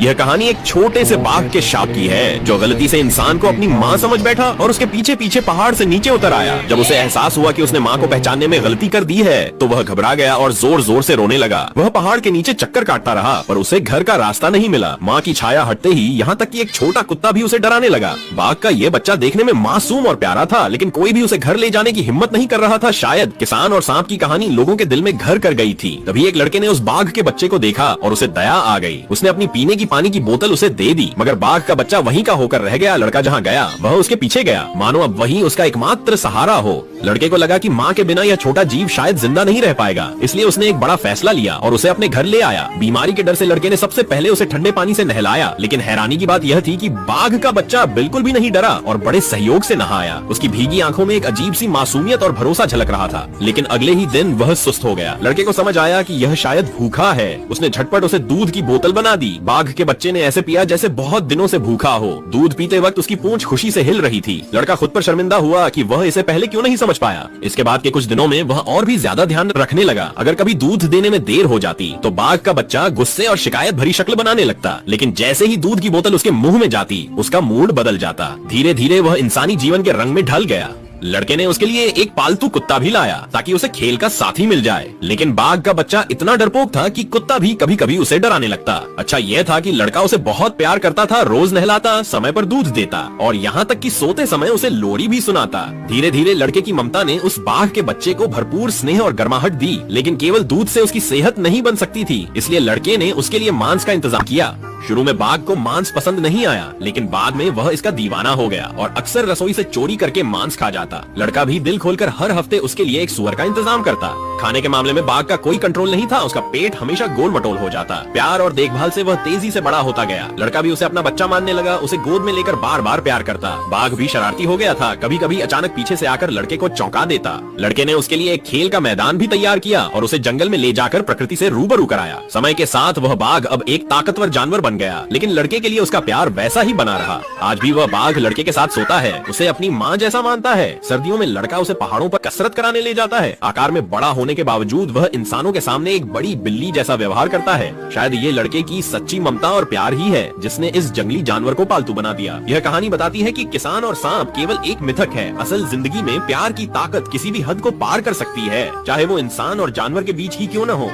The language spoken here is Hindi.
यह कहानी एक छोटे से बाघ के शाप की है जो गलती से इंसान को अपनी माँ समझ बैठा और उसके पीछे पीछे पहाड़ से नीचे उतर आया। जब उसे एहसास हुआ कि उसने माँ को पहचानने में गलती कर दी है तो वह घबरा गया और जोर जोर से रोने लगा। वह पहाड़ के नीचे चक्कर काटता रहा पर उसे घर का रास्ता नहीं मिला। माँ की छाया हटते ही यहाँ तक कि एक छोटा कुत्ता भी उसे डराने लगा। बाघ का ये बच्चा देखने में मासूम और प्यारा था लेकिन कोई भी उसे घर ले जाने की हिम्मत नहीं कर रहा था। शायद किसान और सांप की कहानी लोगों के दिल में घर कर गई थी। तभी एक लड़के ने उस बाघ के बच्चे को देखा और उसे दया आ गई। उसने अपनी पीने की पानी की बोतल उसे दे दी मगर बाघ का बच्चा वहीं का होकर रह गया। लड़का जहाँ गया वह उसके पीछे गया मानो अब वही उसका एकमात्र सहारा हो। लड़के को लगा कि माँ के बिना यह छोटा जीव शायद जिंदा नहीं रह पाएगा, इसलिए उसने एक बड़ा फैसला लिया और उसे अपने घर ले आया। बीमारी के डर से लड़के ने सबसे पहले उसे ठंडे पानी से नहलाया लेकिन हैरानी की बात यह थी कि बाघ का बच्चा बिल्कुल भी नहीं डरा और बड़े सहयोग से नहाया। उसकी भीगी आंखों में एक अजीब सी मासूमियत और भरोसा झलक रहा था। लेकिन अगले ही दिन वह सुस्त हो गया। लड़के को समझ आया कि यह शायद भूखा है। उसने झटपट उसे दूध की बोतल बना दी। बाघ के बच्चे ने ऐसे पिया जैसे बहुत दिनों से भूखा हो। दूध पीते वक्त उसकी पूंछ खुशी से हिल रही थी। लड़का खुद पर शर्मिंदा हुआ कि वह इसे पहले क्यों नहीं समझ पाया। इसके बाद के कुछ दिनों में वह और भी ज्यादा ध्यान रखने लगा। अगर कभी दूध देने में देर हो जाती तो बाघ का बच्चा गुस्से और शिकायत भरी शक्ल बनाने लगता, लेकिन जैसे ही दूध की बोतल उसके मुंह में जाती उसका मूड बदल जाता। धीरे धीरे वह इंसानी जीवन के रंग में ढल गया। लड़के ने उसके लिए एक पालतू कुत्ता भी लाया ताकि उसे खेल का साथी मिल जाए, लेकिन बाघ का बच्चा इतना डरपोक था कि कुत्ता भी कभी कभी उसे डराने लगता। अच्छा यह था कि लड़का उसे बहुत प्यार करता था, रोज नहलाता, समय पर दूध देता और यहाँ तक कि सोते समय उसे लोरी भी सुनाता। धीरे धीरे लड़के की ममता ने उस बाघ के बच्चे को भरपूर स्नेह और गर्माहट दी, लेकिन केवल दूध से उसकी सेहत नहीं बन सकती थी, इसलिए लड़के ने उसके लिए मांस का इंतजाम किया। शुरू में बाघ को मांस पसंद नहीं आया लेकिन बाद में वह इसका दीवाना हो गया और अक्सर रसोई से चोरी करके मांस खा जाता। लड़का भी दिल खोलकर हर हफ्ते उसके लिए एक सुअर का इंतजाम करता। खाने के मामले में बाघ का कोई कंट्रोल नहीं था। उसका पेट हमेशा गोल मटोल हो जाता। प्यार और देखभाल से वह तेजी से बड़ा होता गया। लड़का भी उसे अपना बच्चा मानने लगा, उसे गोद में लेकर बार बार प्यार करता। बाघ भी शरारती हो गया था, कभी कभी अचानक पीछे से आकर लड़के को चौंका देता। लड़के ने उसके लिए एक खेल का मैदान भी तैयार किया और उसे जंगल में ले जाकर प्रकृति से रूबरू कराया। समय के साथ वह बाघ अब एक ताकतवर जानवर बन गया, लेकिन लड़के के लिए उसका प्यार वैसा ही बना रहा। आज भी वह बाघ लड़के के साथ सोता है, उसे अपनी माँ जैसा मानता है। सर्दियों में लड़का उसे पहाड़ों पर कसरत कराने ले जाता है। आकार में बड़ा होने के बावजूद वह इंसानों के सामने एक बड़ी बिल्ली जैसा व्यवहार करता है। शायद ये लड़के की सच्ची ममता और प्यार ही है जिसने इस जंगली जानवर को पालतू बना दिया। यह कहानी बताती है कि किसान और सांप केवल एक मिथक है। असल जिंदगी में प्यार की ताकत किसी भी हद को पार कर सकती है, चाहे वो इंसान और जानवर के बीच ही क्यों न हो।